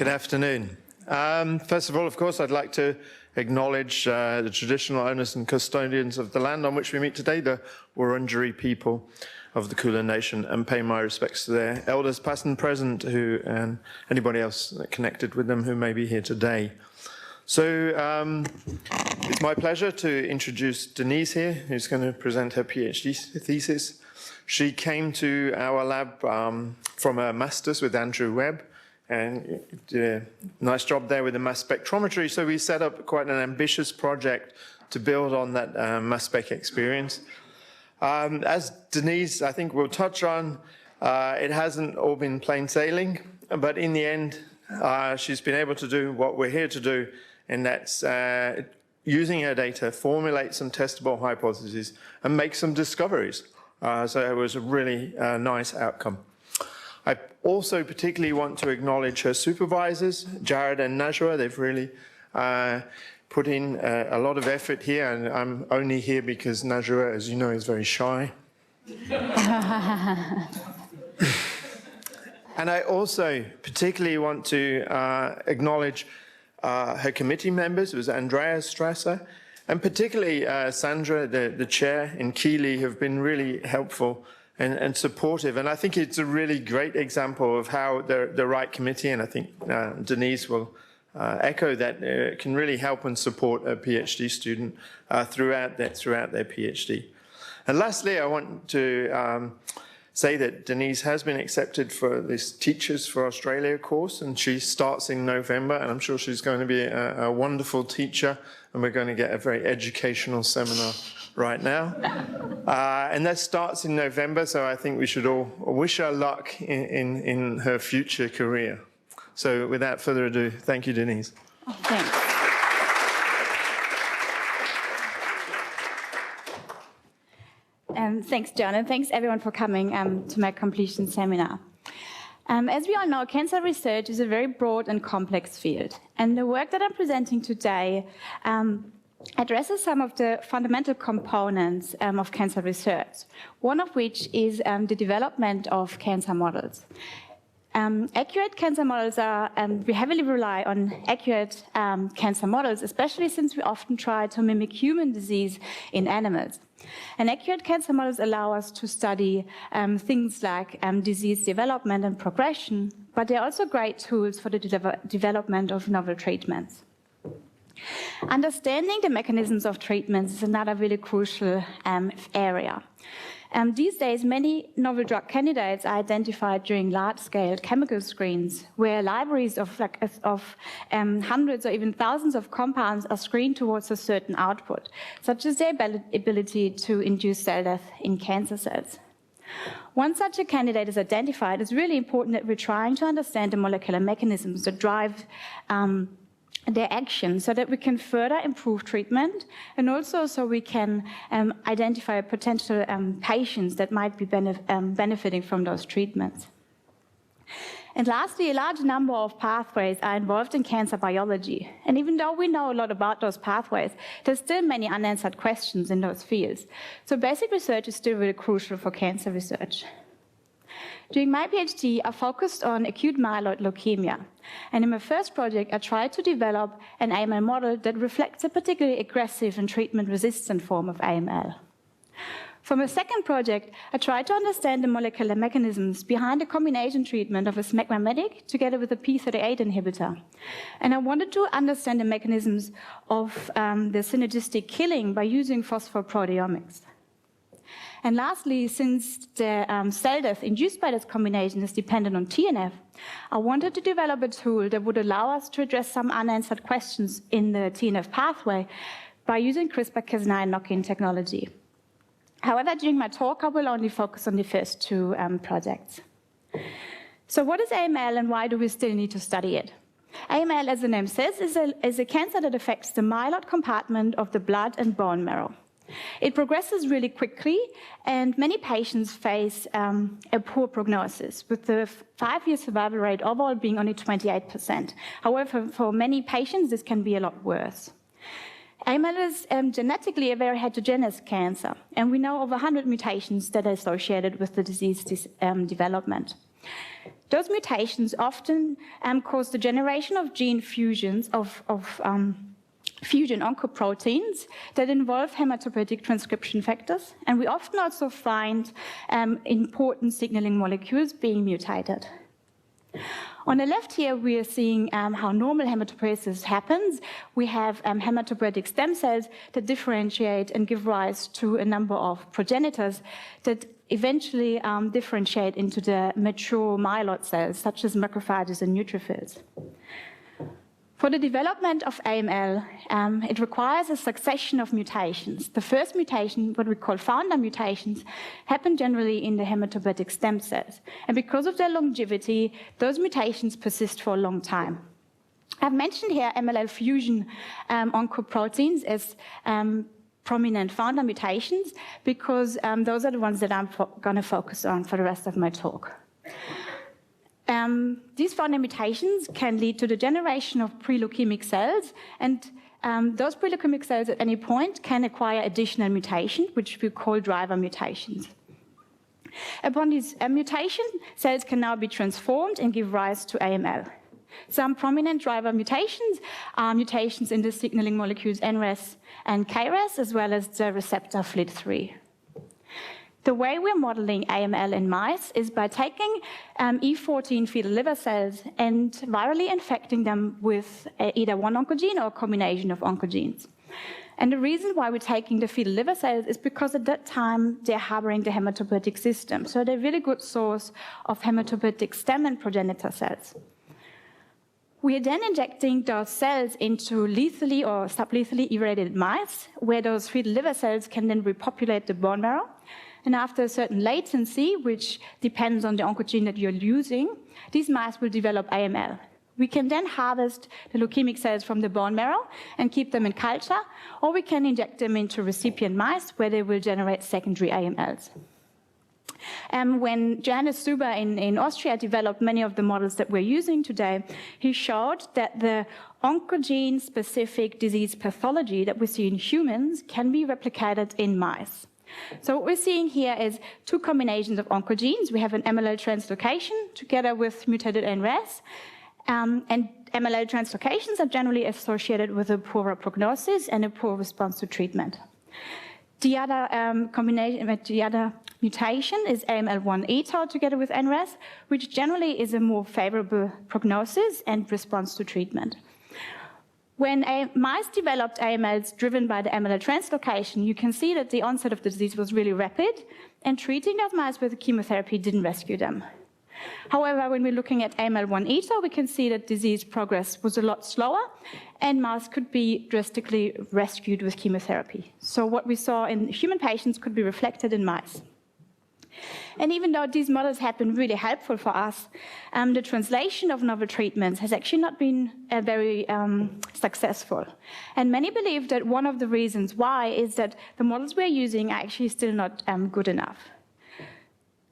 Good afternoon. First of all, of course, I'd like to acknowledge the traditional owners and custodians of the land on which we meet today, the Wurundjeri people of the Kulin Nation, and pay my respects to their elders, past and present, and anybody else connected with them who may be here today. So it's my pleasure to introduce Denise here, who's going to present her PhD thesis. She came to our lab from a master's with Andrew Webb, and did a nice job there with the mass spectrometry. So we set up quite an ambitious project to build on that mass spec experience. As Denise, I think, will touch on, it hasn't all been plain sailing, but in the end, she's been able to do what we're here to do, and that's using her data, formulate some testable hypotheses, and make some discoveries. So it was a really nice outcome. I also particularly want to acknowledge her supervisors, Jared and Najwa. They've really put in a lot of effort here, and I'm only here because Najwa, as you know, is very shy. And I also particularly want to acknowledge her committee members. It was Andrea Strasser, and particularly Sandra, the chair, and Keely have been really helpful and supportive. And I think it's a really great example of how the right committee, and I think Denise will echo that, can really help and support a PhD student throughout their PhD. And lastly, I want to say that Denise has been accepted for this Teachers for Australia course, and she starts in November, and I'm sure she's going to be a wonderful teacher, and we're going to get a very educational seminar right now. And that starts in November, so I think we should all wish her luck in her future career. So without further ado, thank you, Denise. Oh, thanks. Thanks, John, and thanks everyone for coming to my completion seminar. As we all know, cancer research is a very broad and complex field, and the work that I'm presenting today addresses some of the fundamental components of cancer research, one of which is the development of cancer models. Accurate cancer models are, we heavily rely on accurate cancer models, especially since we often try to mimic human disease in animals. And accurate cancer models allow us to study things like disease development and progression, but they're also great tools for the development of novel treatments. Understanding the mechanisms of treatments is another really crucial area. These days, many novel drug candidates are identified during large-scale chemical screens, where libraries of hundreds or even thousands of compounds are screened towards a certain output, such as their ability to induce cell death in cancer cells. Once such a candidate is identified, it's really important that we're trying to understand the molecular mechanisms that drive their action, so that we can further improve treatment, and also so we can identify potential patients that might be benefiting from those treatments. And lastly, a large number of pathways are involved in cancer biology. And even though we know a lot about those pathways, there's still many unanswered questions in those fields. So basic research is still really crucial for cancer research. During my PhD, I focused on acute myeloid leukemia. And in my first project, I tried to develop an AML model that reflects a particularly aggressive and treatment-resistant form of AML. For my second project, I tried to understand the molecular mechanisms behind the combination treatment of a SMAC together with a p38 inhibitor. And I wanted to understand the mechanisms of the synergistic killing by using phosphoproteomics. And lastly, since the cell death induced by this combination is dependent on TNF, I wanted to develop a tool that would allow us to address some unanswered questions in the TNF pathway by using CRISPR-Cas9 knock-in technology. However, during my talk, I will only focus on the first two projects. So what is AML, and why do we still need to study it? AML, as the name says, is a cancer that affects the myeloid compartment of the blood and bone marrow. It progresses really quickly, and many patients face a poor prognosis, with the 5-year survival rate overall being only 28%. However, for many patients, this can be a lot worse. AML is genetically a very heterogeneous cancer, and we know over 100 mutations that are associated with the disease development. those mutations often cause the generation of gene fusions fusion oncoproteins that involve hematopoietic transcription factors, and we often also find important signaling molecules being mutated. On the left here, we are seeing how normal hematopoiesis happens. We have hematopoietic stem cells that differentiate and give rise to a number of progenitors that eventually differentiate into the mature myeloid cells, such as macrophages and neutrophils. For the development of AML, it requires a succession of mutations. The first mutation, what we call founder mutations, happen generally in the hematopoietic stem cells. And because of their longevity, those mutations persist for a long time. I've mentioned here MLL fusion oncoproteins as prominent founder mutations because those are the ones that I'm going to focus on for the rest of my talk. These founder mutations can lead to the generation of pre-leukemic cells, and those pre-leukemic cells at any point can acquire additional mutations, which we call driver mutations. Upon these mutation, cells can now be transformed and give rise to AML. Some prominent driver mutations are mutations in the signaling molecules NRAS and KRAS, as well as the receptor FLT3. The way we're modeling AML in mice is by taking E14 fetal liver cells and virally infecting them with either one oncogene or a combination of oncogenes. And the reason why we're taking the fetal liver cells is because at that time they're harboring the hematopoietic system. So they're a really good source of hematopoietic stem and progenitor cells. We are then injecting those cells into lethally or sublethally irradiated mice, where those fetal liver cells can then repopulate the bone marrow. And after a certain latency, which depends on the oncogene that you're using, these mice will develop AML. We can then harvest the leukemic cells from the bone marrow and keep them in culture, or we can inject them into recipient mice where they will generate secondary AMLs. When Johannes Suber in Austria developed many of the models that we're using today, he showed that the oncogene-specific disease pathology that we see in humans can be replicated in mice. So what we're seeing here is two combinations of oncogenes. We have an MLL translocation together with mutated NRAS, and MLL translocations are generally associated with a poorer prognosis and a poor response to treatment. The other mutation is AML1-ETO together with NRAS, which generally is a more favorable prognosis and response to treatment. When mice developed AMLs driven by the MLL translocation, you can see that the onset of the disease was really rapid, and treating those mice with chemotherapy didn't rescue them. However, when we're looking at AML1-ETO, we can see that disease progress was a lot slower, and mice could be drastically rescued with chemotherapy. So what we saw in human patients could be reflected in mice. And even though these models have been really helpful for us, the translation of novel treatments has actually not been very successful. And many believe that one of the reasons why is that the models we're using are actually still not good enough.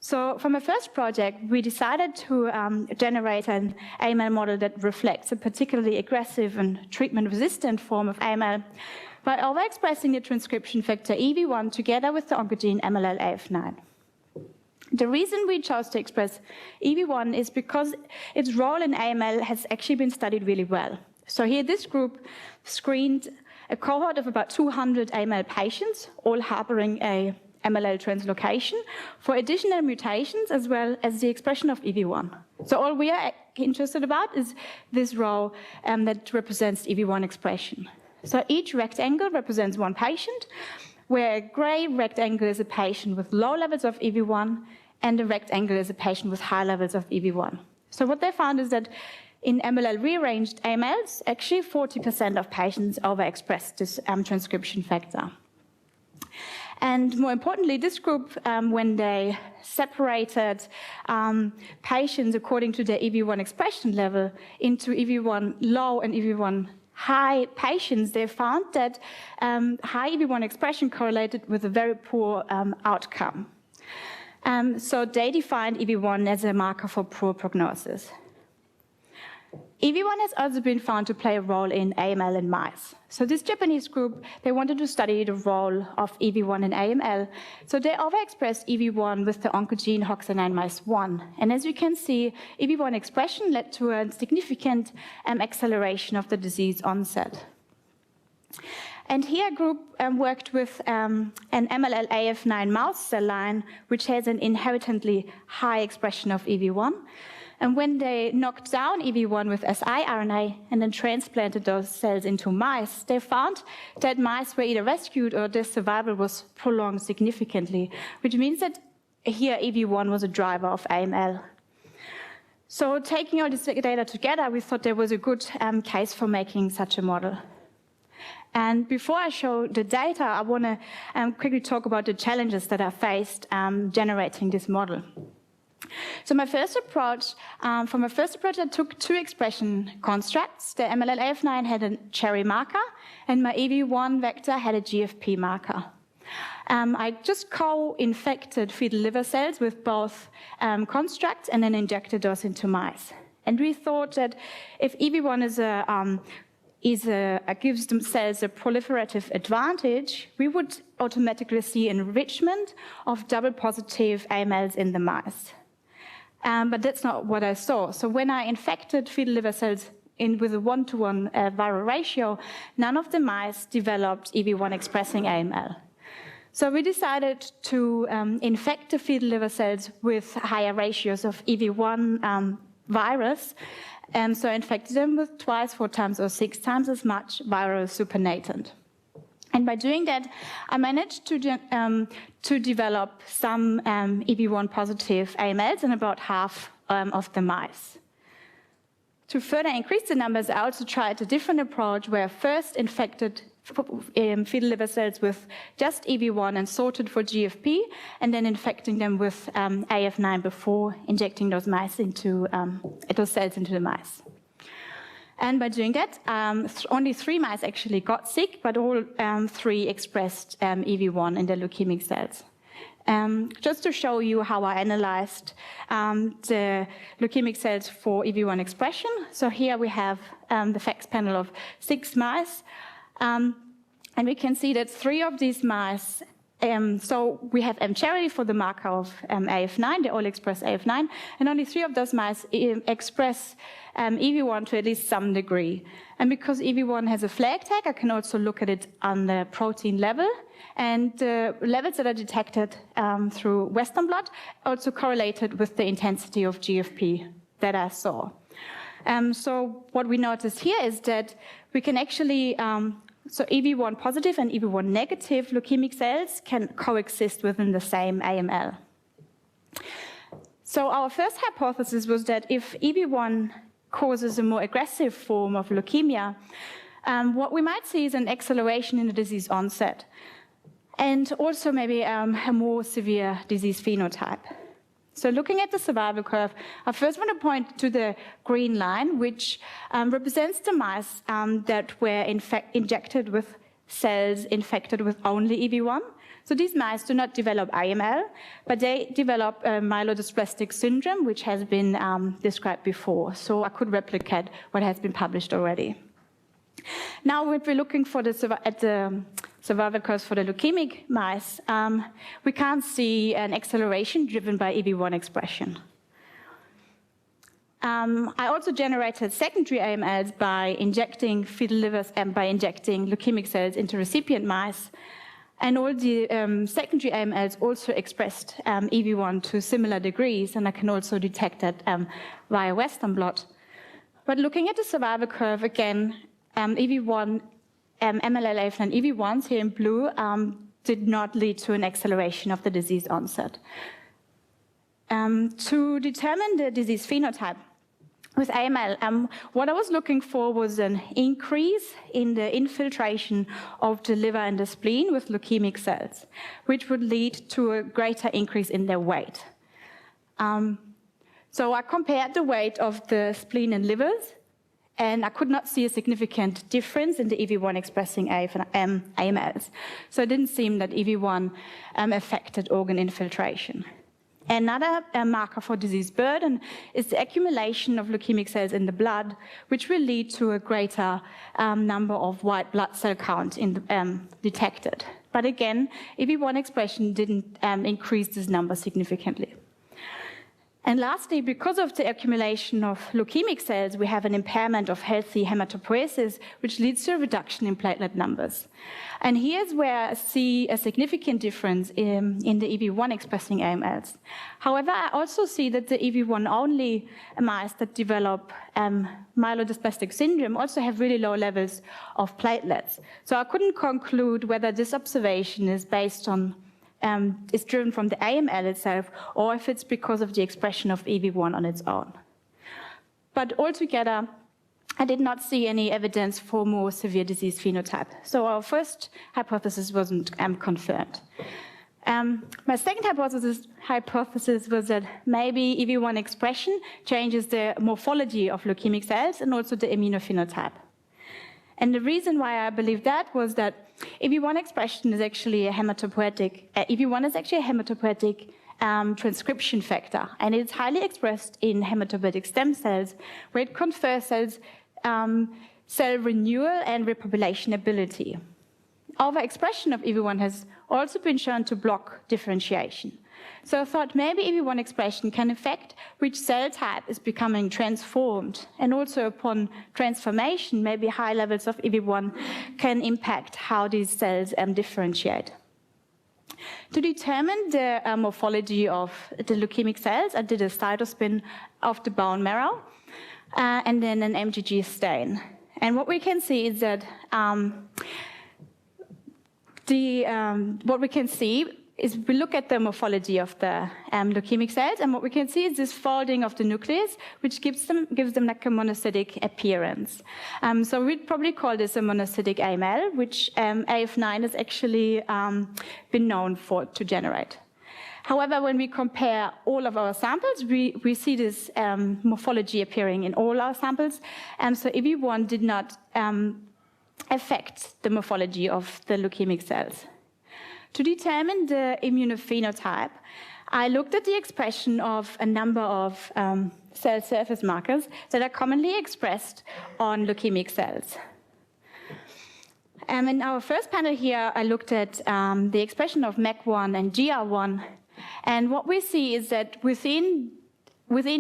So from a first project, we decided to generate an AML model that reflects a particularly aggressive and treatment-resistant form of AML by overexpressing the transcription factor EV1 together with the oncogene MLL-AF9. The reason we chose to express EV1 is because its role in AML has actually been studied really well. So here this group screened a cohort of about 200 AML patients, all harboring a MLL translocation, for additional mutations as well as the expression of EV1. So all we are interested about is this row that represents EV1 expression. So each rectangle represents one patient, where a gray rectangle is a patient with low levels of EV1, and a rectangle is a patient with high levels of EV1. So what they found is that in MLL-rearranged AMLs, actually 40% of patients overexpressed this transcription factor. And more importantly, this group, when they separated patients according to their EV1 expression level into EV1 low and EV1 high patients, they found that high EV1 expression correlated with a very poor outcome. So they defined EV1 as a marker for poor prognosis. EV1 has also been found to play a role in AML in mice. So this Japanese group, they wanted to study the role of EV1 in AML. So they overexpressed EV1 with the oncogene HOXA9 mice 1. And as you can see, EV1 expression led to a significant acceleration of the disease onset. And here a group worked with an MLL-AF9 mouse cell line, which has an inherently high expression of EV1. And when they knocked down EV1 with siRNA and then transplanted those cells into mice, they found that mice were either rescued or their survival was prolonged significantly, which means that here EV1 was a driver of AML. So taking all this data together, we thought there was a good case for making such a model. And before I show the data, I want to quickly talk about the challenges that are faced generating this model. So my first approach, I took two expression constructs. The MLL-AF9 had a cherry marker, and my EV1 vector had a GFP marker. I just co-infected fetal liver cells with both constructs and then injected those into mice. And we thought that if EV1 gives them cells a proliferative advantage, we would automatically see enrichment of double positive AMLs in the mice. But that's not what I saw. So when I infected fetal liver cells with a 1-to-1 viral ratio, none of the mice developed EV1 expressing AML. So we decided to infect the fetal liver cells with higher ratios of EV1 virus, and so infected them with twice, 4 times, or 6 times as much viral supernatant. And by doing that, I managed to develop some EV1 positive AMLs in about half of the mice. To further increase the numbers, I also tried a different approach where I first infected fetal liver cells with just EV1 and sorted for GFP, and then infecting them with AF9 before injecting those cells into the mice. And by doing that, only 3 mice actually got sick, but all 3 expressed EV1 in their leukemic cells. Just to show you how I analyzed the leukemic cells for EV1 expression. So here we have the FACS panel of 6 mice. And we can see that 3 of these mice, so we have M-cherry for the marker of AF9, they all express AF9, and only 3 of those mice express EV1 to at least some degree. And because EV1 has a flag tag, I can also look at it on the protein level, and the levels that are detected through Western blot also correlated with the intensity of GFP that I saw. So what we noticed here is that we can actually so EV1 positive and EV1 negative leukemic cells can coexist within the same AML. So our first hypothesis was that if EV1 causes a more aggressive form of leukemia, what we might see is an acceleration in the disease onset, and also maybe a more severe disease phenotype. So looking at the survival curve, I first want to point to the green line, which represents the mice that were injected with cells infected with only EV1. So these mice do not develop AML, but they develop myelodysplastic syndrome, which has been described before. So I could replicate what has been published already. Now, if we're looking for the survival curves for the leukemic mice, we can't see an acceleration driven by EV1 expression. I also generated secondary AMLs by injecting fetal livers and by injecting leukemic cells into recipient mice. And all the secondary AMLs also expressed EV1 to similar degrees, and I can also detect that via Western blot. But looking at the survival curve again, EV1, MLL-AF9 EV1s here in blue did not lead to an acceleration of the disease onset. To determine the disease phenotype with AML, what I was looking for was an increase in the infiltration of the liver and the spleen with leukemic cells, which would lead to a greater increase in their weight. So I compared the weight of the spleen and livers, and I could not see a significant difference in the EV1 expressing AMLs. So it didn't seem that EV1 affected organ infiltration. Another marker for disease burden is the accumulation of leukemic cells in the blood, which will lead to a greater number of white blood cell count detected. But again, EB1 expression didn't increase this number significantly. And lastly, because of the accumulation of leukemic cells, we have an impairment of healthy hematopoiesis, which leads to a reduction in platelet numbers. And here's where I see a significant difference in the EB1 expressing AMLs. However, I also see that the EB1 only mice that develop myelodysplastic syndrome also have really low levels of platelets. So I couldn't conclude whether this observation is based on is driven from the AML itself, or if it's because of the expression of EB1 on its own. But altogether, I did not see any evidence for more severe disease phenotype. So our first hypothesis wasn't confirmed. My second hypothesis was that maybe EB1 expression changes the morphology of leukemic cells and also the immunophenotype. And the reason why I believe that was that EB1 expression is actually a hematopoietic, EB1 is actually a hematopoietic transcription factor, and it's highly expressed in hematopoietic stem cells, where it confers cell renewal and repopulation ability. Overexpression of EB1 has also been shown to block differentiation. So I thought maybe EB1 expression can affect which cell type is becoming transformed, and also upon transformation, maybe high levels of EB1 can impact how these cells differentiate. To determine the morphology of the leukemic cells, I did a cytospin of the bone marrow and then an MGG stain. And what we can see is that what we can see is we look at the morphology of the leukemic cells, and what we can see is this folding of the nucleus, which gives them like a monocytic appearance. So we'd probably call this a monocytic AML, which AF9 has actually been known to generate. However, when we compare all of our samples, we see this morphology appearing in all our samples, so EB1 did not affect the morphology of the leukemic cells. To determine the immunophenotype, I looked at the expression of a number of cell surface markers that are commonly expressed on leukemic cells. In our first panel here, I looked at the expression of MEK1 and GR1, and what we see is that within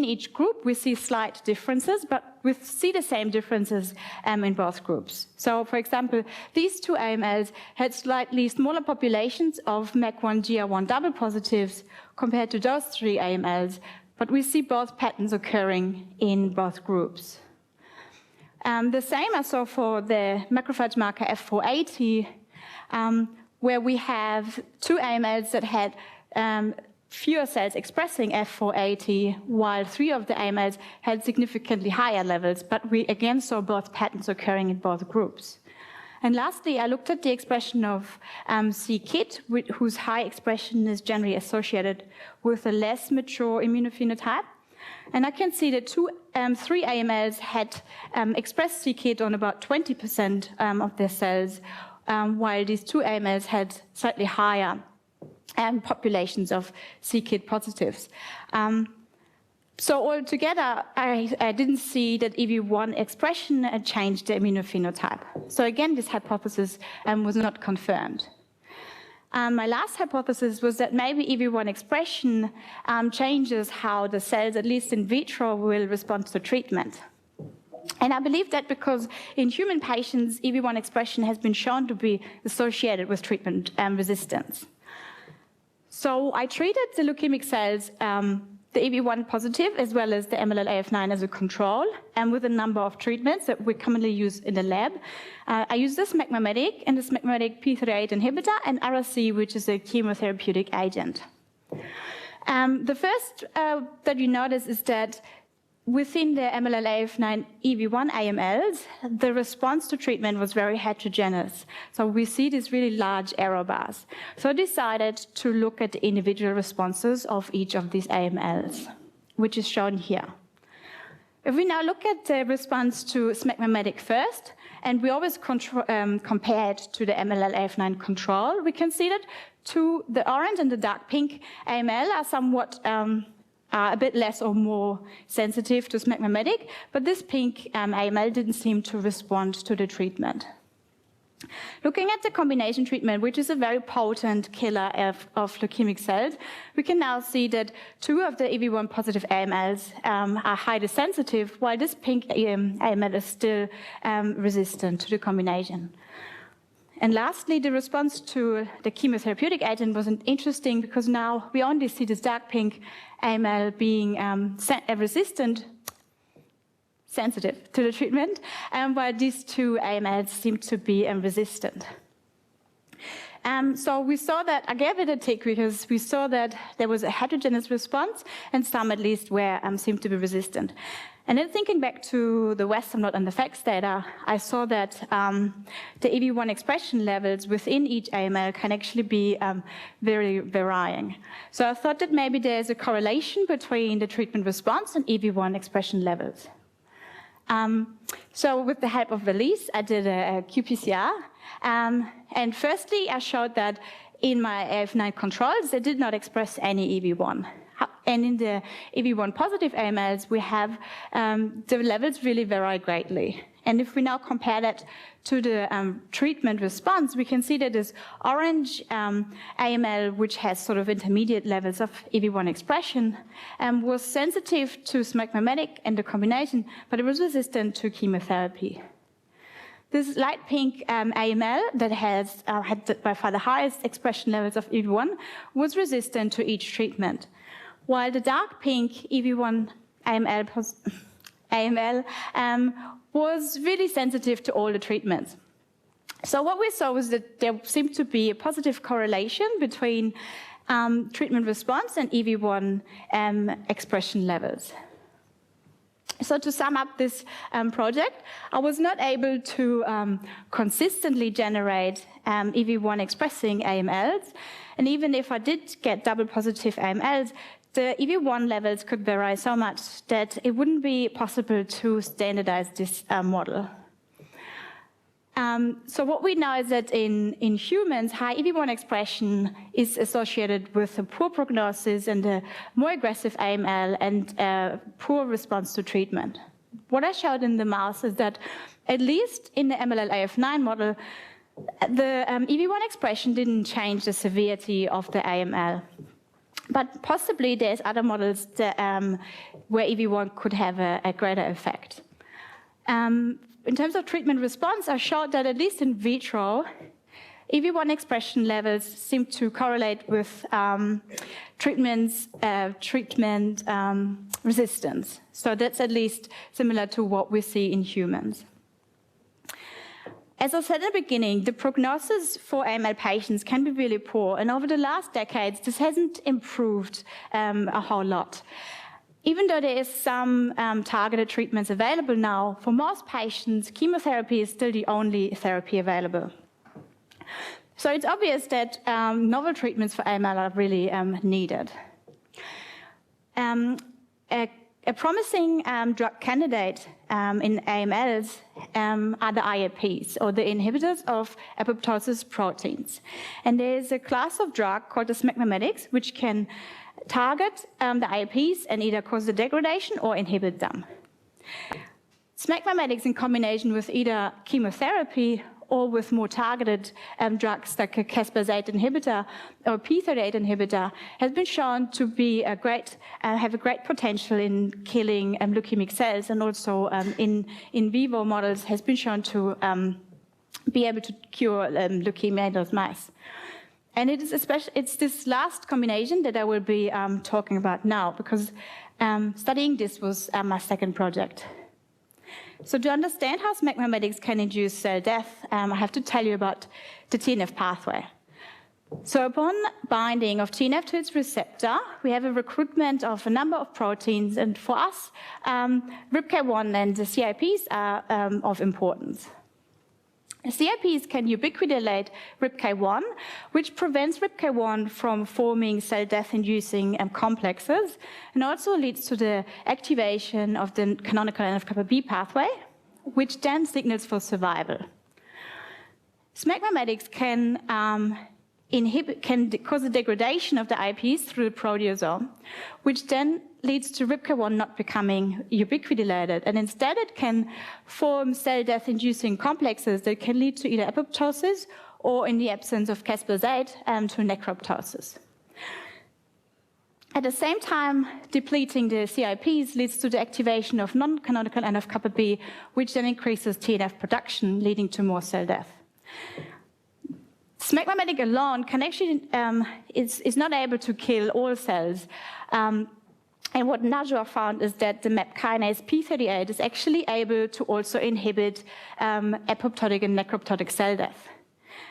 each group, we see slight differences, but we see the same differences in both groups. So, for example, these two AMLs had slightly smaller populations of MEK1, GR1 double positives compared to those three AMLs, but we see both patterns occurring in both groups. The same I saw for the macrophage marker F480, where we have two AMLs that had fewer cells expressing F480, while three of the AMLs had significantly higher levels, but we again saw both patterns occurring in both groups. And lastly, I looked at the expression of c-KIT, whose high expression is generally associated with a less mature immunophenotype. And I can see that three AMLs had expressed c-KIT on about 20% of their cells, while these two AMLs had slightly higher populations of c-KIT positives. So altogether, I didn't see that EB1 expression changed the immunophenotype. So again, this hypothesis was not confirmed. My last hypothesis was that maybe EB1 expression changes how the cells, at least in vitro, will respond to treatment. And I believe that because in human patients, EB1 expression has been shown to be associated with treatment resistance. So I treated the leukemic cells, the EB1 positive as well as the MLL-AF9 as a control, and with a number of treatments that we commonly use in the lab. I used the smegmatic and the smegmatic P38 inhibitor, and RRC, which is a chemotherapeutic agent. The first that you notice is that within the MLL-AF9 EB1 AMLs, the response to treatment was very heterogeneous. So we see these really large error bars. So I decided to look at the individual responses of each of these AMLs, which is shown here. If we now look at the response to smegmatic first, and we always compare it to the MLL-AF9 control, we can see that The orange and the dark pink AML are somewhat are a bit less or more sensitive to smegmatic, but this pink AML didn't seem to respond to the treatment. Looking at the combination treatment, which is a very potent killer of leukemic cells, we can now see that 2 of the EV1 positive AMLs are highly sensitive, while this pink AML is still resistant to the combination. And lastly, the response to the chemotherapeutic agent was interesting because now we only see this dark pink AML being sensitive to the treatment, while these 2 AMLs seem to be resistant. So we saw that, I gave it a tick because we saw that there was a heterogeneous response and some at least seemed to be resistant. And then thinking back to the Western blot and the FACS data, I saw that the EV1 expression levels within each AML can actually be very varying. So I thought that maybe there's a correlation between the treatment response and EV1 expression levels. So with the help of Eliza, I did a qPCR. And firstly, I showed that in my AF9 controls, they did not express any EV1. And in the EV1 positive AMLs, we have the levels really vary greatly. And if we now compare that to the treatment response, we can see that this orange AML, which has sort of intermediate levels of EV1 expression, was sensitive to smegmatic and the combination, but it was resistant to chemotherapy. This light pink AML that has had by far the highest expression levels of EV1 was resistant to each treatment, while the dark pink EV1 AML was really sensitive to all the treatments. So what we saw was that there seemed to be a positive correlation between treatment response and EV1 expression levels. So to sum up this project, I was not able to consistently generate EV1 expressing AMLs, and even if I did get double positive AMLs, the EV1 levels could vary so much that it wouldn't be possible to standardize this model. So what we know is that in humans, high EV1 expression is associated with a poor prognosis and a more aggressive AML and a poor response to treatment. What I showed in the mouse is that at least in the MLL-AF9 model, the EV1 expression didn't change the severity of the AML. But possibly there's other models that, where EV1 could have a greater effect. In terms of treatment response, I showed that at least in vitro, EV1 expression levels seem to correlate with treatment resistance. So that's at least similar to what we see in humans. As I said at the beginning, the prognosis for AML patients can be really poor, and over the last decades, this hasn't improved a whole lot. Even though there is some targeted treatments available now, for most patients, chemotherapy is still the only therapy available. So it's obvious that novel treatments for AML are really needed. A promising drug candidate in AMLs are the IAPs, or the inhibitors of apoptosis proteins. And there's a class of drug called the smegmametics, which can target the IAPs and either cause the degradation or inhibit them. Smegmametics in combination with either chemotherapy or with more targeted drugs like a caspase-8 inhibitor or P38 inhibitor has been shown to be have a great potential in killing leukemic cells, and also in vivo models has been shown to be able to cure leukemia in those mice. And it's this last combination that I will be talking about now, because studying this was my second project. So to understand how smegmametics can induce cell death, I have to tell you about the TNF pathway. So upon binding of TNF to its receptor, we have a recruitment of a number of proteins, and for us, RIPK1 and the CIPs are of importance. CIPs can ubiquitinate RIPK1, which prevents RIPK1 from forming cell death-inducing complexes, and also leads to the activation of the canonical NF-κB pathway, which then signals for survival. Smegmametics can can cause the degradation of the IPs through the proteasome, which then leads to RIPK1 not becoming ubiquitinated. And instead, it can form cell death-inducing complexes that can lead to either apoptosis or, in the absence of caspase-8, to necroptosis. At the same time, depleting the CIPs leads to the activation of non-canonical NF-kappa B, which then increases TNF production, leading to more cell death. SMAC-mimetic alone can actually, is not able to kill all cells. And what Najwa found is that the MAP kinase P38 is actually able to also inhibit apoptotic and necroptotic cell death.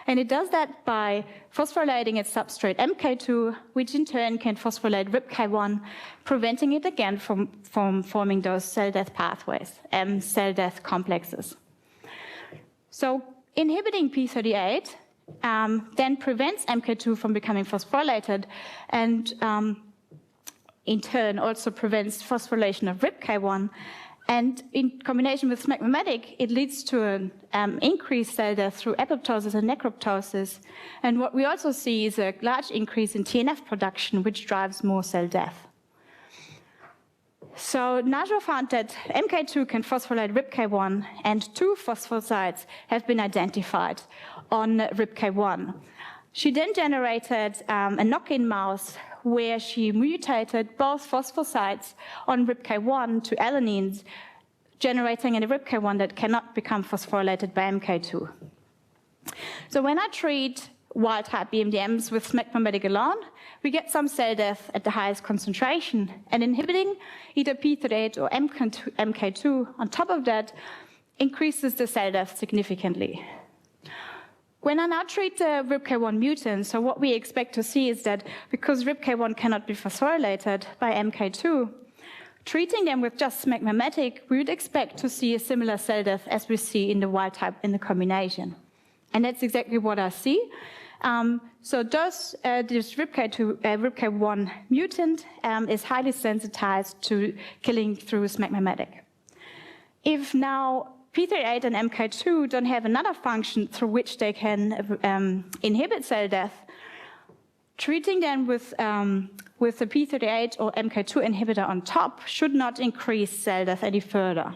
And it does that by phosphorylating its substrate MK2, which in turn can phosphorylate RIPK1, preventing it again from forming those cell death pathways and cell death complexes. So inhibiting P38 then prevents MK2 from becoming phosphorylated, and in turn also prevents phosphorylation of RIPK1. And in combination with SMAC-mimetic, it leads to an increased cell death through apoptosis and necroptosis. And what we also see is a large increase in TNF production, which drives more cell death. So Najwa found that MK2 can phosphorylate RIPK1, and 2 phosphosites have been identified on RIPK1. She then generated a knock-in mouse where she mutated both phosphosites on RIPK1 to alanines, generating a RIPK1 that cannot become phosphorylated by MK2. So when I treat wild-type BMDMs with SMAC-mimetic alone, we get some cell death at the highest concentration, and inhibiting either P38 or MK2 on top of that increases the cell death significantly. When I now treat the RIPK1 mutants, so what we expect to see is that because RIPK1 cannot be phosphorylated by MK2, treating them with just SMAC-mimetic, we would expect to see a similar cell death as we see in the wild type in the combination. And that's exactly what I see. So this RIPK1 mutant is highly sensitized to killing through SMAC-mimetic. If now P38 and MK2 don't have another function through which they can inhibit cell death, treating them with the P38 or MK2 inhibitor on top should not increase cell death any further.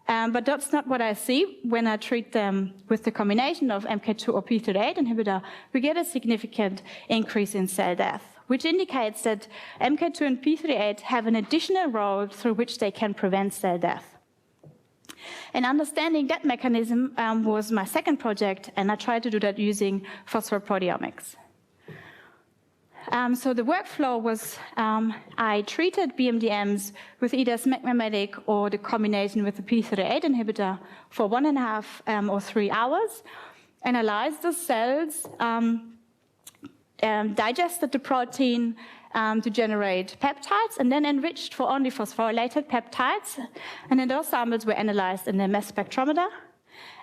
But that's not what I see. When I treat them with the combination of MK2 or P38 inhibitor, we get a significant increase in cell death, which indicates that MK2 and P38 have an additional role through which they can prevent cell death. And understanding that mechanism was my second project, and I tried to do that using phosphoproteomics. So the workflow was I treated BMDMs with either SMAC-mimetic or the combination with the P38 inhibitor for 1.5 or 3 hours, analyzed the cells, digested the protein to generate peptides, and then enriched for only phosphorylated peptides. And then those samples were analyzed in the mass spectrometer.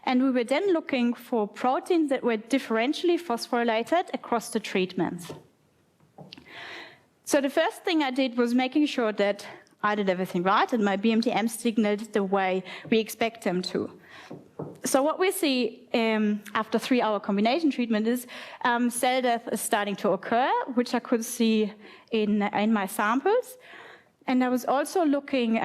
And we were then looking for proteins that were differentially phosphorylated across the treatments. So the first thing I did was making sure that I did everything right and my BMDM signaled the way we expect them to. So what we see after 3-hour combination treatment is cell death is starting to occur, which I could see in my samples. And I was also looking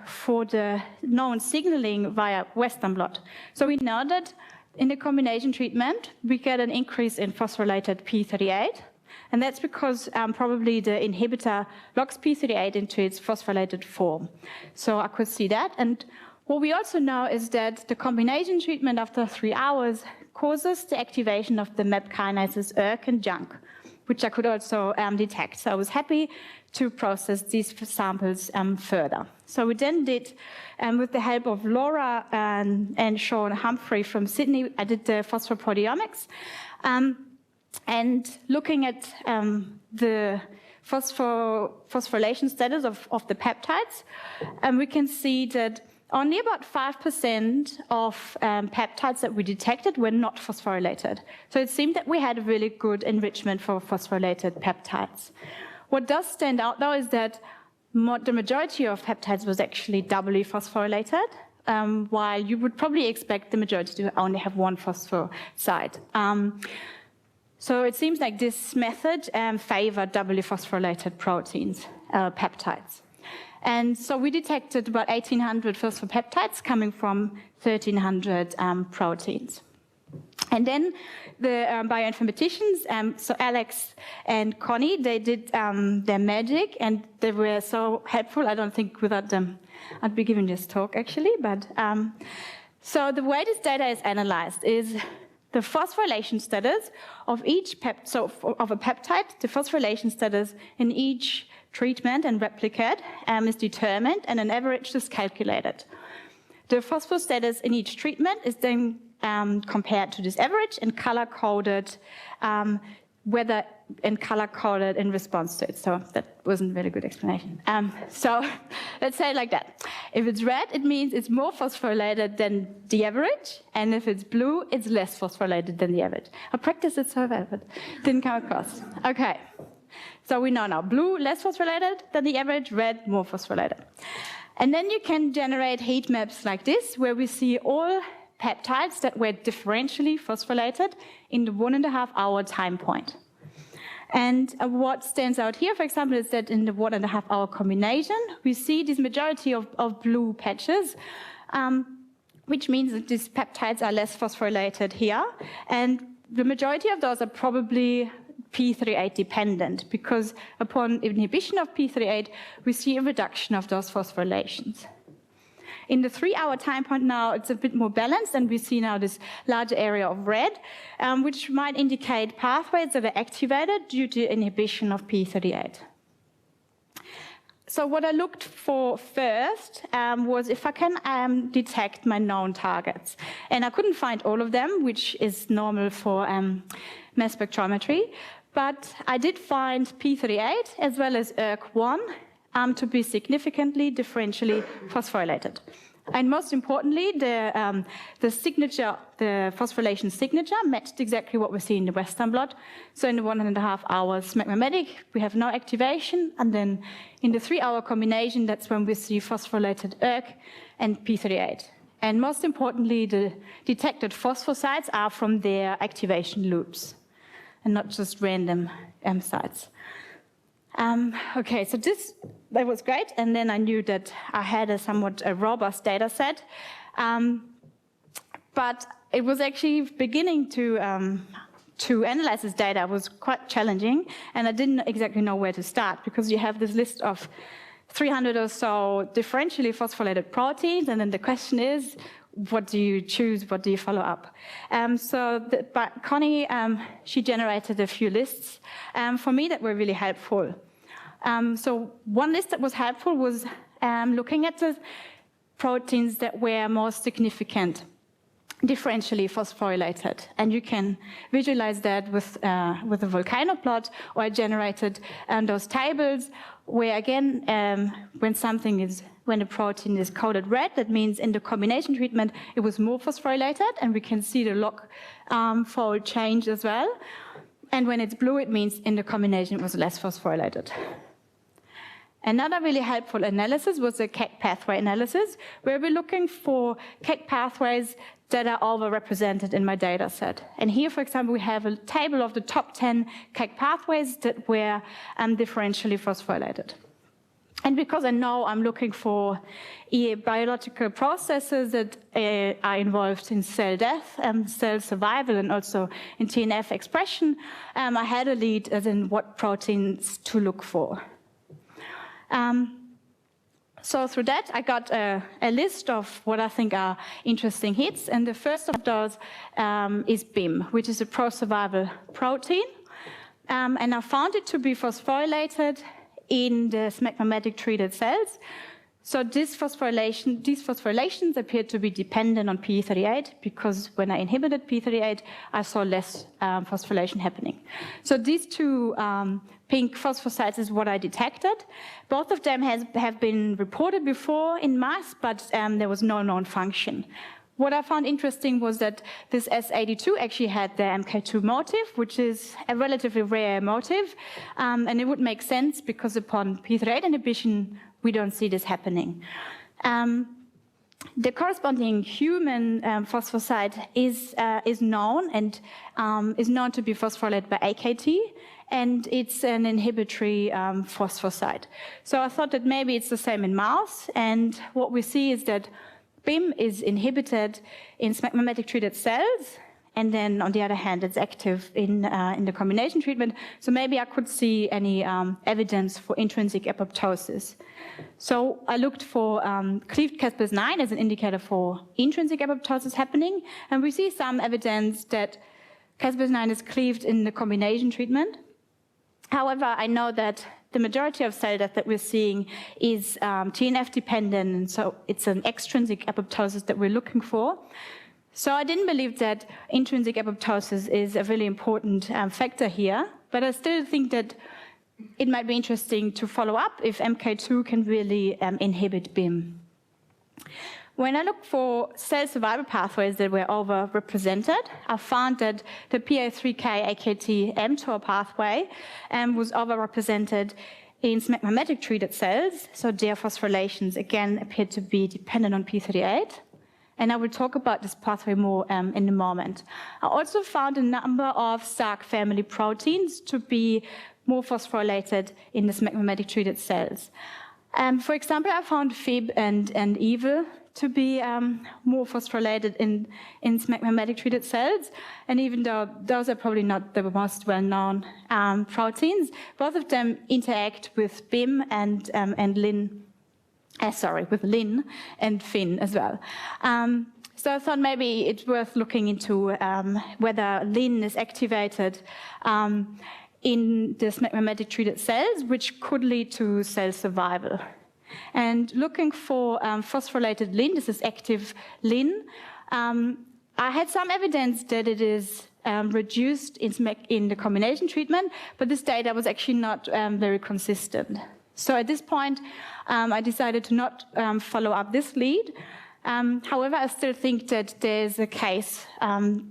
for the known signaling via Western blot. So we know that in the combination treatment, we get an increase in phosphorylated P38. And that's because probably the inhibitor locks P38 into its phosphorylated form. So I could see that. And what we also know is that the combination treatment after 3 hours causes the activation of the MAP kinases ERK and JNK, which I could also detect. So I was happy to process these samples further. So we then did, with the help of Laura and Sean Humphrey from Sydney, I did the phosphoproteomics. And looking at the phosphorylation status of the peptides, we can see that only about 5% of peptides that we detected were not phosphorylated. So it seemed that we had a really good enrichment for phosphorylated peptides. What does stand out, though, is that the majority of peptides was actually doubly phosphorylated, while you would probably expect the majority to only have one phosphosite. So it seems like this method favored doubly phosphorylated proteins, peptides. And so we detected about 1,800 phosphopeptides coming from 1,300 proteins. And then the bioinformaticians, so Alex and Connie, they did their magic, and they were so helpful. I don't think without them I'd be giving this talk, actually. But so the way this data is analyzed is the phosphorylation status of each of a peptide, the phosphorylation status in each treatment and replicate is determined, and an average is calculated. The phosphor status in each treatment is then compared to this average and color-coded, whether and color-coded in response to it. So that wasn't a very good explanation. So let's say it like that. If it's red, it means it's more phosphorylated than the average, and if it's blue, it's less phosphorylated than the average. I practiced it so well, but didn't come across. Okay, so we know now, blue less phosphorylated than the average, red more phosphorylated. And then you can generate heat maps like this, where we see all peptides that were differentially phosphorylated in the 1.5 hour time point. And what stands out here, for example, is that in the 1.5 hour combination, we see this majority of blue patches, which means that these peptides are less phosphorylated here. And the majority of those are probably P38 dependent, because upon inhibition of P38, we see a reduction of those phosphorylations. In the 3 hour time point now, it's a bit more balanced, and we see now this larger area of red, which might indicate pathways that are activated due to inhibition of P38. So what I looked for first was if I can detect my known targets. And I couldn't find all of them, which is normal for mass spectrometry. But I did find P38 as well as ERK1 to be significantly differentially phosphorylated. And most importantly, the signature, the phosphorylation signature, matched exactly what we see in the Western blot. So in the 1.5 hours Heckmann, we have no activation, and then in the 3 hour combination, that's when we see phosphorylated ERK and P38. And most importantly, the detected phosphosites are from their activation loops, and not just random sites. Okay, so that was great, and then I knew that I had a somewhat robust data set, but it was actually beginning to analyze this data was quite challenging, and I didn't exactly know where to start, because you have this list of 300 or so differentially phosphorylated proteins, and then the question is, what do you choose? What do you follow up? But Connie, she generated a few lists for me that were really helpful. So one list that was helpful was looking at the proteins that were more significant, differentially phosphorylated. And you can visualize that with a volcano plot, or I generated those tables where, again, when a protein is coded red, that means in the combination treatment, it was more phosphorylated, and we can see the log fold change as well. And when it's blue, it means in the combination, it was less phosphorylated. Another really helpful analysis was the KEC pathway analysis, where we're looking for KEC pathways that are overrepresented in my data set. And here, for example, we have a table of the top 10 KEC pathways that were differentially phosphorylated. And because I know I'm looking for biological processes that are involved in cell death, cell survival, and also in TNF expression, I had a lead as in what proteins to look for. So through that, I got a list of what I think are interesting hits. And the first of those is BIM, which is a pro-survival protein. And I found it to be phosphorylated in the smegmatic treated cells. So these phosphorylations appeared to be dependent on P38, because when I inhibited P38, I saw less phosphorylation happening. So these two pink phosphosites is what I detected. Both of them have been reported before in mice, but there was no known function. What I found interesting was that this S82 actually had the MK2 motif, which is a relatively rare motif, and it would make sense because upon P38 inhibition, we don't see this happening. The corresponding human phosphosite is known and is known to be phosphorylated by AKT, and it's an inhibitory phosphosite. So I thought that maybe it's the same in mouse, and what we see is that BIM is inhibited in smegmatic treated cells, and then on the other hand, it's active in the combination treatment. So maybe I could see any evidence for intrinsic apoptosis. So I looked for cleaved caspase-9 as an indicator for intrinsic apoptosis happening, and we see some evidence that caspase-9 is cleaved in the combination treatment. However, I know that the majority of cell death that we're seeing is TNF dependent, and so it's an extrinsic apoptosis that we're looking for. So I didn't believe that intrinsic apoptosis is a really important factor here, but I still think that it might be interesting to follow up if MK2 can really inhibit BIM. When I looked for cell survival pathways that were overrepresented, I found that the PI3K-AKT-mTOR pathway was overrepresented in smegmatic treated cells, so their phosphorylations again appeared to be dependent on P38. And I will talk about this pathway more in a moment. I also found a number of SARC family proteins to be more phosphorylated in the smegmatic treated cells. For example, I found Fib and EVIL to be more phosphorylated in smegmatic treated cells. And even though those are probably not the most well-known proteins, both of them interact with BIM and LIN. With Lin and Fin as well. So I thought maybe it's worth looking into whether Lin is activated in the smegmatic treated cells, which could lead to cell survival. And looking for phosphorylated Lin, this is active Lin, I had some evidence that it is reduced in the combination treatment, but this data was actually not very consistent. So at this point, I decided to not follow up this lead. However, I still think that there's a case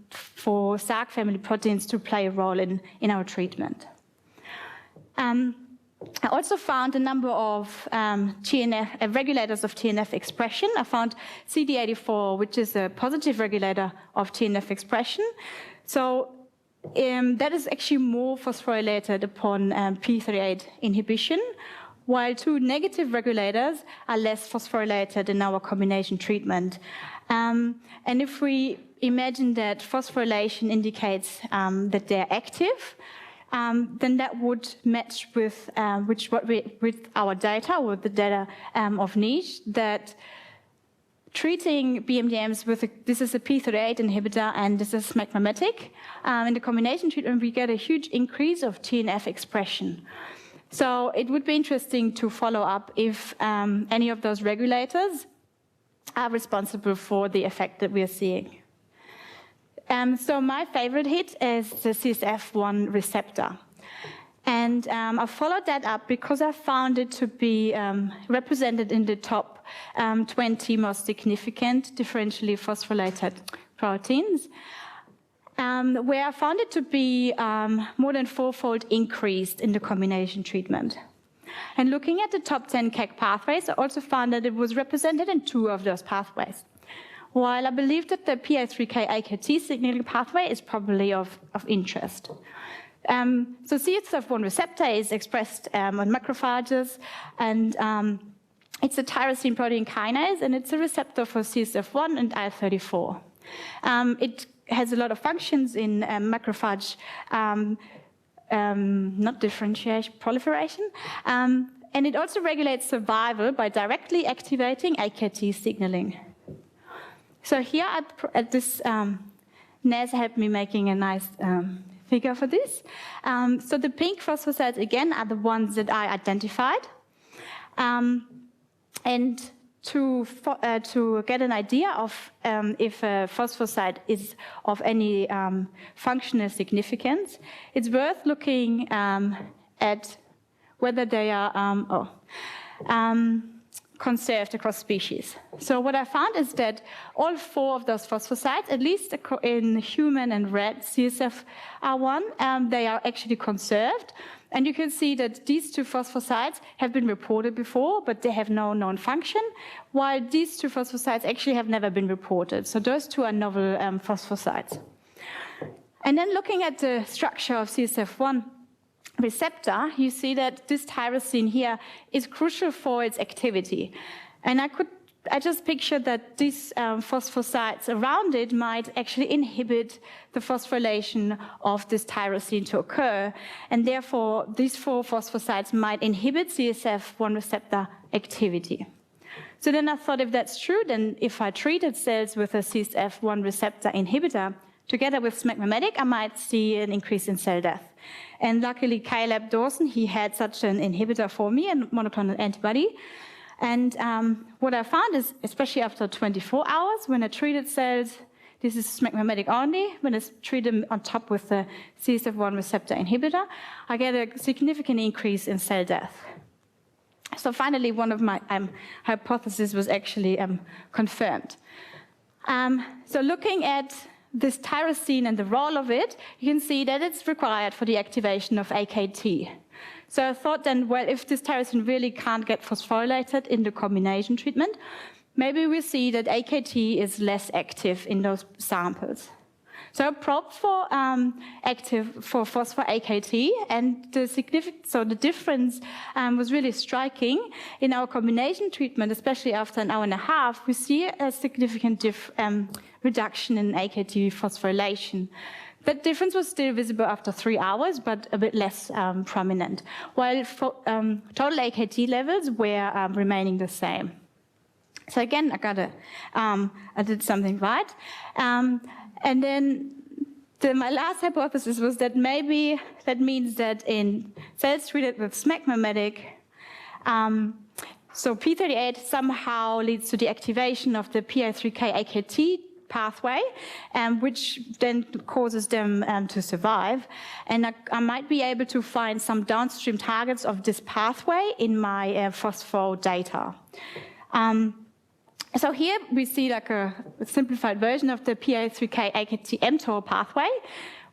for SARC family proteins to play a role in our treatment. I also found a number of regulators of TNF expression. I found CD84, which is a positive regulator of TNF expression. So that is actually more phosphorylated upon P38 inhibition, while two negative regulators are less phosphorylated in our combination treatment. And if we imagine that phosphorylation indicates that they're active, then that would match with our data, or the data of Niche, that treating BMDMs with this is a P38 inhibitor and this is smegmatic. In the combination treatment, we get a huge increase of TNF expression. So it would be interesting to follow up if any of those regulators are responsible for the effect that we are seeing. So my favorite hit is the CSF1 receptor. And I followed that up because I found it to be represented in the top 20 most significant differentially phosphorylated proteins, where I found it to be more than fourfold increased in the combination treatment. And looking at the top 10 KEC pathways, I also found that it was represented in 2 of those pathways. While I believe that the PI3K-AKT signaling pathway is probably of interest. So CSF1 receptor is expressed on macrophages, and it's a tyrosine protein kinase, and it's a receptor for CSF1 and IL-34. It has a lot of functions in macrophage, not differentiation, proliferation, and it also regulates survival by directly activating AKT signaling. So here at this, Naz helped me making a nice figure for this. So the pink phosphosites, again, are the ones that I identified. And to get an idea of if a phosphosite is of any functional significance, it's worth looking at whether they are conserved across species. So what I found is that all 4 of those phosphosites, at least in human and rat CSF1, they are actually conserved. And you can see that these two phosphosites have been reported before, but they have no known function, while these two phosphosites actually have never been reported. So those two are novel phosphosites. And then looking at the structure of CSF1 receptor, you see that this tyrosine here is crucial for its activity. And I just pictured that these phosphosites around it might actually inhibit the phosphorylation of this tyrosine to occur, and therefore these 4 phosphosites might inhibit CSF1 receptor activity. So then I thought, if that's true, then if I treated cells with a CSF1 receptor inhibitor together with SMAC-mimetic, I might see an increase in cell death. And luckily, Caleb Dawson, he had such an inhibitor for me, a monoclonal antibody. And what I found is, especially after 24 hours, when I treated cells, this is SMAC-mimetic only, when I treat them on top with the CSF1 receptor inhibitor, I get a significant increase in cell death. So finally, one of my hypotheses was actually confirmed. So looking at this tyrosine and the role of it, you can see that it's required for the activation of AKT. So I thought then, well, if this tyrosine really can't get phosphorylated in the combination treatment, maybe we see that AKT is less active in those samples. So I probed for phospho-AKT, and the difference was really striking. In our combination treatment, especially after an hour and a half, we see a significant reduction in AKT phosphorylation. That difference was still visible after 3 hours, but a bit less prominent, while total AKT levels were remaining the same. So again, I did something right. And then my last hypothesis was that maybe that means that in cells treated with SMAC-mimetic, so P38 somehow leads to the activation of the PI3K-AKT pathway, which then causes them to survive. And I might be able to find some downstream targets of this pathway in my phospho data. So here we see like a simplified version of the PI3K-AKT-mTOR pathway,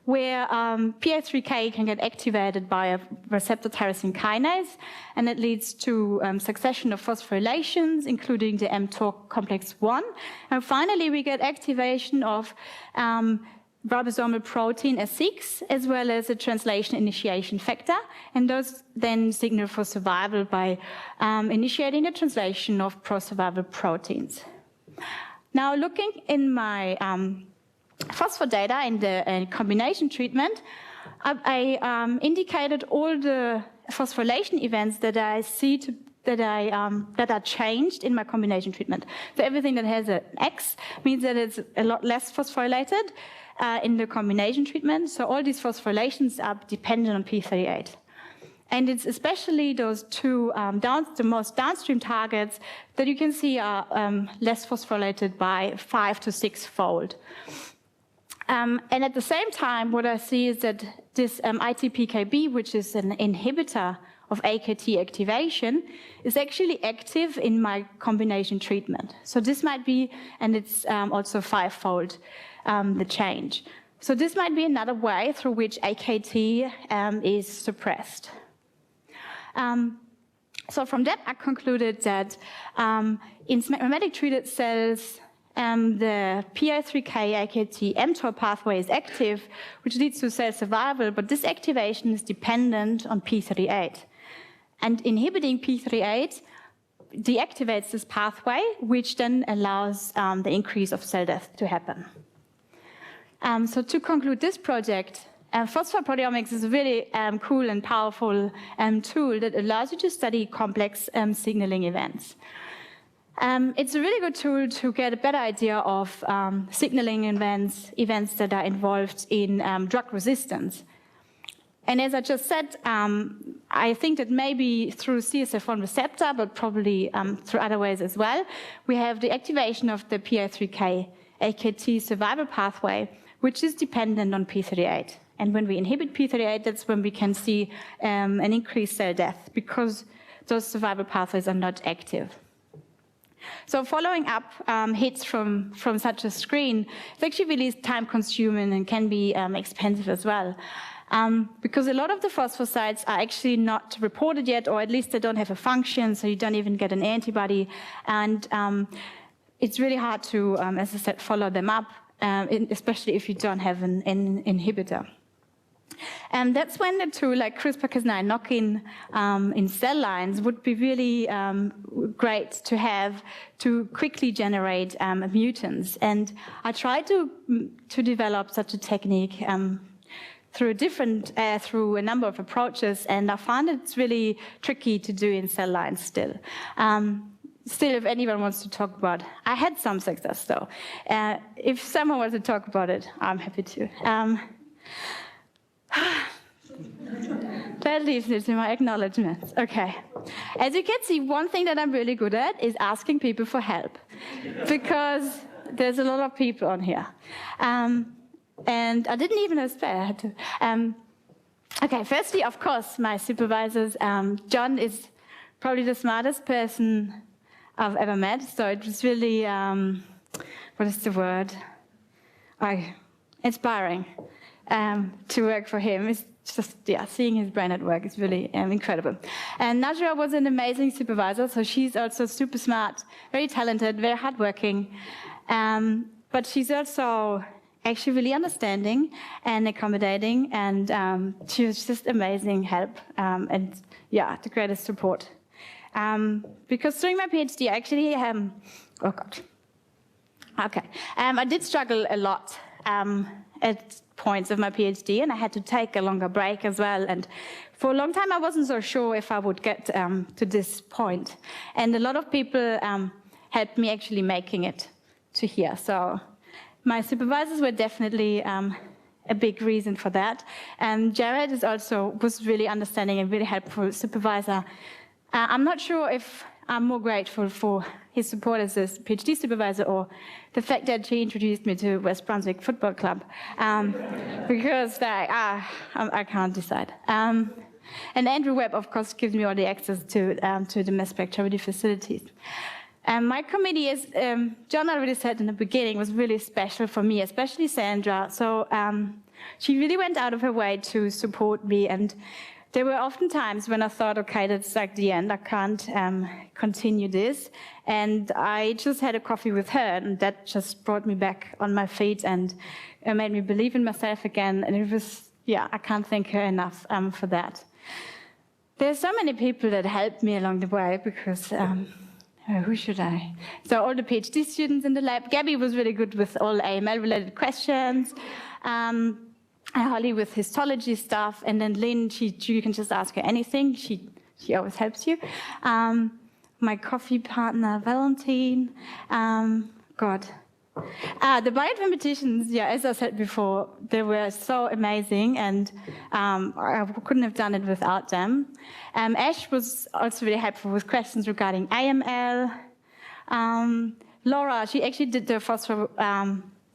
where PI3K can get activated by a receptor tyrosine kinase, and it leads to succession of phosphorylations, including the mTOR complex 1. And finally, we get activation of ribosomal protein S6, as well as a translation initiation factor, and those then signal for survival by initiating the translation of pro-survival proteins. Now, looking in my phospho data in the combination treatment, I indicated all the phosphorylation events that I see that are changed in my combination treatment. So everything that has an X means that it's a lot less phosphorylated in the combination treatment. So all these phosphorylations are dependent on P38. And it's especially those two, the most downstream targets that you can see are less phosphorylated by 5 to 6-fold. And at the same time, what I see is that this ITPKB, which is an inhibitor of AKT activation, is actually active in my combination treatment. So this might be, and it's also 5-fold the change. So this might be another way through which AKT is suppressed. So from that, I concluded that in SMAC-mimetic treated cells, the PI3K-AKT-mTOR pathway is active, which leads to cell survival, but this activation is dependent on P38. And inhibiting P38 deactivates this pathway, which then allows the increase of cell death to happen. So to conclude this project, phosphoproteomics is a really cool and powerful tool that allows you to study complex signaling events. It's a really good tool to get a better idea of signaling events that are involved in drug resistance. And as I just said, I think that maybe through CSF1 receptor, but probably through other ways as well, we have the activation of the PI3K-AKT survival pathway, which is dependent on P38. And when we inhibit P38, that's when we can see an increased cell death, because those survival pathways are not active. So following up hits from such a screen is actually really time-consuming and can be expensive as well. because a lot of the phosphosites are actually not reported yet, or at least they don't have a function, so you don't even get an antibody. And it's really hard to, as I said, follow them up, especially if you don't have an inhibitor. And that's when the tool like CRISPR-Cas9 knock-in in cell lines would be really great to have to quickly generate mutants. And I tried to develop such a technique through a number of approaches, and I found it's really tricky to do in cell lines still. Still, if anyone wants to talk about it, I had some success though. If someone wants to talk about it, I'm happy to. That leads me to my acknowledgements. Okay. As you can see, one thing that I'm really good at is asking people for help, because there's a lot of people on here. And I didn't even have spare. I had to. Okay, firstly, of course, my supervisors. John is probably the smartest person I've ever met, so it was really, what is the word? Inspiring. To work for him. It's just, yeah, seeing his brain at work is really incredible. And Najra was an amazing supervisor, so she's also super smart, very talented, very hardworking. But she's also actually really understanding and accommodating, and she was just amazing help, and yeah, the greatest support. Because during my PhD, I actually, oh God. Okay, I did struggle a lot at points of my PhD, and I had to take a longer break as well. And for a long time, I wasn't so sure if I would get to this point. And a lot of people helped me actually making it to here. So my supervisors were definitely a big reason for that. And Jared was really understanding and really helpful supervisor. I'm not sure if I'm more grateful for his support as a PhD supervisor or the fact that he introduced me to West Brunswick Football Club, because I can't decide. And Andrew Webb, of course, gives me all the access to the mass spectrometry facilities. My committee, as John already said in the beginning, was really special for me, especially Sandra. So she really went out of her way to support me, and there were often times when I thought, okay, that's like the end, I can't continue this. And I just had a coffee with her, and that just brought me back on my feet and made me believe in myself again. And it was, yeah, I can't thank her enough for that. There's so many people that helped me along the way, because who should I? So all the PhD students in the lab. Gabby was really good with all AML-related questions. Holly with histology stuff, and then Lynn, you can just ask her anything. She always helps you. My coffee partner, Valentine. God. The bioinformaticians, yeah, as I said before, they were so amazing, and I couldn't have done it without them. Ash was also really helpful with questions regarding AML. Laura, she actually did the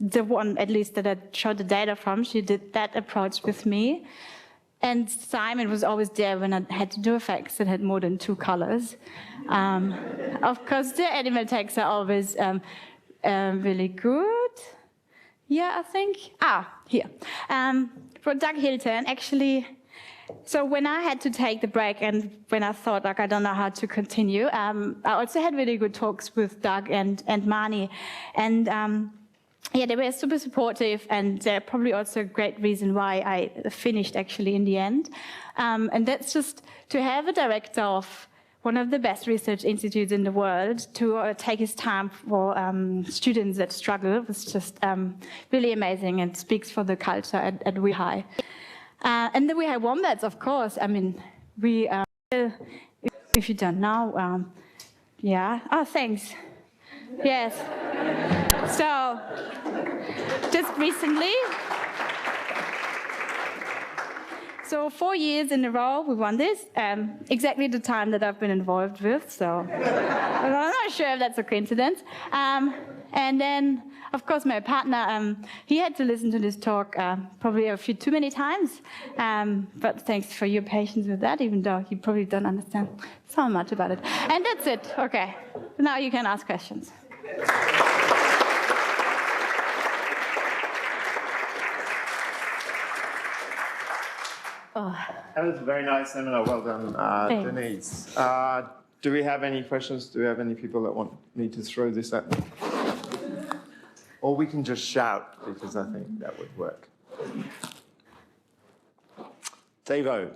the one, at least, that I showed the data from, she did that approach with me. And Simon was always there when I had to do effects that had more than 2 colors. Of course, the animal tags are always really good. Yeah, I think. Here. For Doug Hilton, actually, so when I had to take the break and when I thought, like, I don't know how to continue, I also had really good talks with Doug and Mani. And yeah, they were super supportive, and they're probably also a great reason why I finished actually in the end. And that's just to have a director of one of the best research institutes in the world to take his time for students that struggle was just really amazing, and speaks for the culture at WeHi. And the WeHi Wombats, of course. I mean, we, if you don't know, yeah. Oh, thanks. Yes. So, just recently, so 4 years in a row we won this, exactly the time that I've been involved with, so I'm not sure if that's a coincidence. And then, of course, my partner, he had to listen to this talk probably too many times, but thanks for your patience with that, even though you probably don't understand so much about it. And that's it. Okay, now you can ask questions. That was a very nice seminar. Well done, Thanks. Denise. Do we have any questions? Do we have any people that want me to throw this at them? Or we can just shout, because I think that would work. Davo.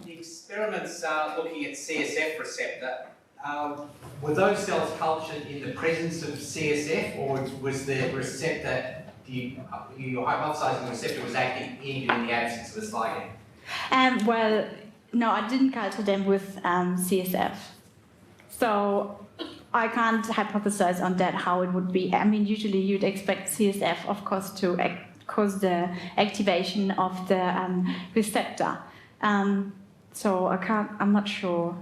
The experiments looking at CSF receptor, were those cells cultured in the presence of CSF, or was the receptor, you're hypothesizing the receptor was acting even in the absence of the ligand? Well, no, I didn't culture them with CSF. So I can't hypothesize on that how it would be. I mean, usually you'd expect CSF, of course, to cause the activation of the receptor. So I'm not sure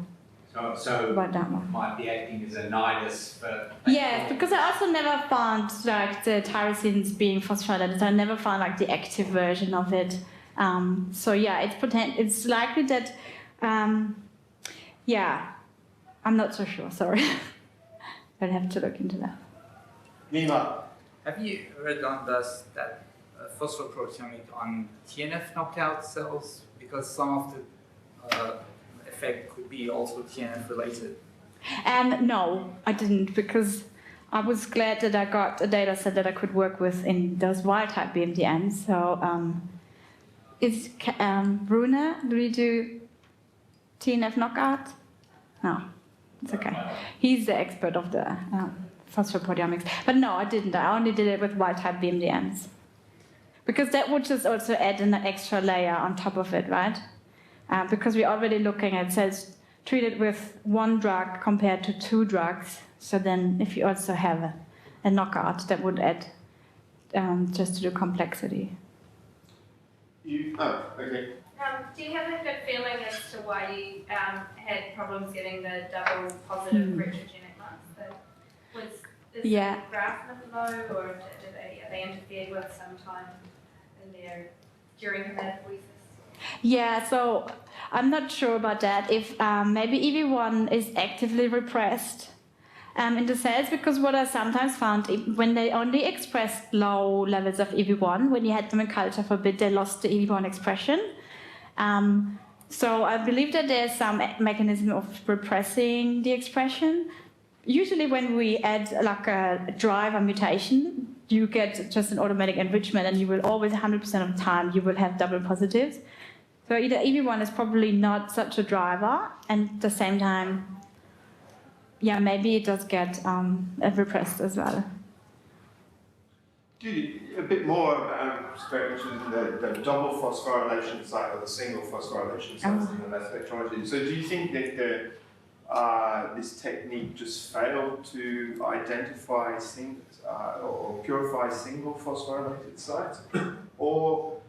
So about that one. might be acting as a nidus for... Yes, because I also never found like the tyrosines being phosphorylated. I never found like the active version of it. So yeah, it's likely that, yeah, I'm not so sure, sorry. I'll have to look into that. Nima. Have you ever done that phosphoproteomic on TNF knocked out cells? Because some of the effect could be also TNF related. No, I didn't, because I was glad that I got a data set that I could work with in those wild-type BMDNs. So, is Rune, do we do TNF knockout? No, it's okay. He's the expert of the phosphoproteomics. But no, I didn't. I only did it with wild-type BMDNs. Because that would just also add an extra layer on top of it, right? Because we're already looking at cells treated with one drug compared to 2 drugs. So then if you also have a knockout, that would add just to the complexity. Okay. Do you have a good feeling as to why you had problems getting the double positive retrogenic ones? Is the graph lymph node, or are they interfered with sometime during hematopoiesis? Yeah, so I'm not sure about that. If maybe EV1 is actively repressed in the cells, because what I sometimes found, when they only expressed low levels of EV1, when you had them in culture for a bit, they lost the EV1 expression. So I believe that there's some mechanism of repressing the expression. Usually when we add like a driver mutation, you get just an automatic enrichment, and you will always, 100% of the time, you will have double positives. So either EV1 is probably not such a driver, and at the same time, yeah, maybe it does get repressed as well. A bit more the double phosphorylation site or the single phosphorylation sites in the mass spectrometry. So do you think that this technique just failed to identify or purify single phosphorylated sites? Or,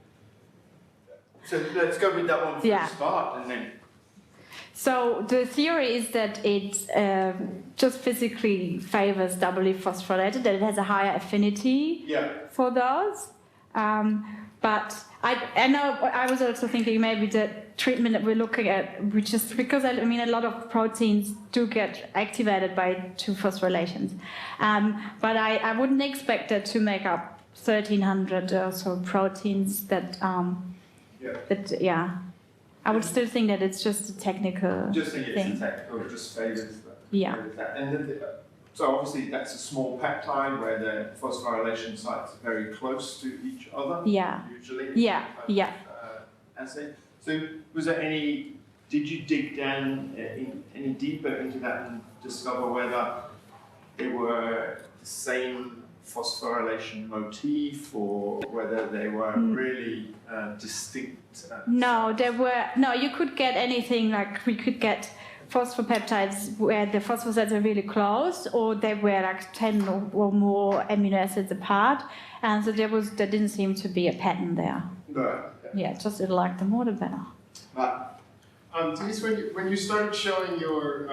so let's go with that one for the start and then. So the theory is that it just physically favors doubly phosphorylated, that it has a higher affinity for those. But I know I was also thinking maybe the treatment that we're looking at, which is because I mean a lot of proteins do get activated by 2 phosphorylations. But I wouldn't expect it to make up 1,300 or so proteins that I would still think that it's just a technical Just think thing. it's a technical, it just favors that. Yeah. And so obviously that's a small peptide where the phosphorylation sites are very close to each other. Yeah. Usually. Assay. So was there did you dig down any deeper into that and discover whether they were the same phosphorylation motif, or whether they were really distinct? No, you could get anything, like we could get phosphopeptides where the phosphosides are really close, or they were like 10 or more amino acids apart, and so there didn't seem to be a pattern there. No. Yeah, just like the more the better. Denise, when you started showing your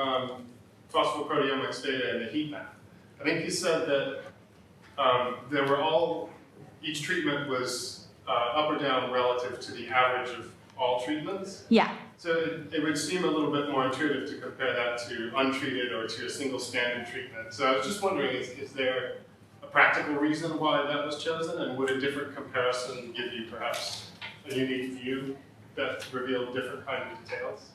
phosphoproteomics data in the heat map, I think you said that each treatment was up or down relative to the average of all treatments. Yeah. So it would seem a little bit more intuitive to compare that to untreated or to a single standard treatment. So I was just wondering, is there a practical reason why that was chosen, and would a different comparison give you perhaps a unique view that revealed different kind of details?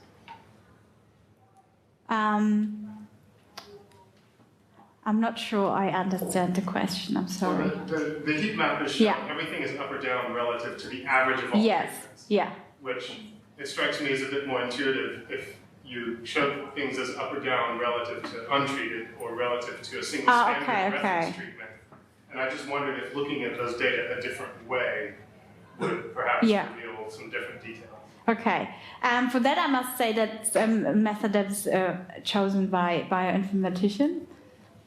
I'm not sure I understand the question, I'm sorry. Well, the heat map is showing everything is up or down relative to the average of all treatments. Yeah. Which it strikes me as a bit more intuitive if you showed things as up or down relative to untreated or relative to a single standard reference treatment. And I just wondered if looking at those data a different way would perhaps reveal some different details. Okay. For that, I must say that's a method that's chosen by bioinformatician.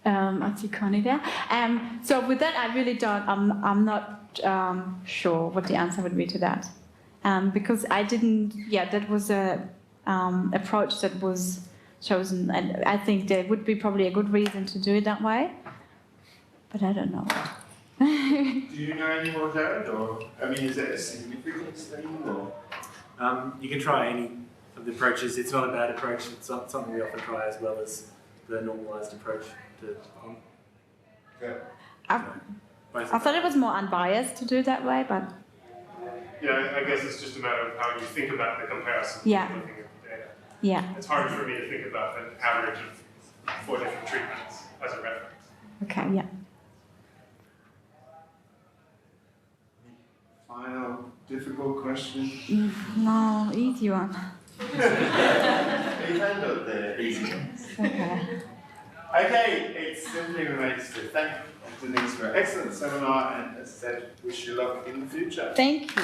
I see Connie there. So with that, I really don't. I'm not sure what the answer would be to that, because I didn't. Yeah, that was a approach that was chosen, and I think there would be probably a good reason to do it that way. But I don't know. Do you know any more, Jared? Or I mean, is it a significance thing, or? You can try any of the approaches. It's not a bad approach. It's something we often try as well as the normalized approach to Okay. I thought it was more unbiased to do it that way, but Yeah, I guess it's just a matter of how you think about the comparison. Yeah. Looking at the data. yeah. It's hard for me to think about an average of 4 different treatments as a reference. Okay, yeah. Final difficult question. No, easy one. You handled the easy ones. Okay. Okay, it simply remains to thank Denise for an excellent seminar and, as I said, wish you luck in the future. Thank you.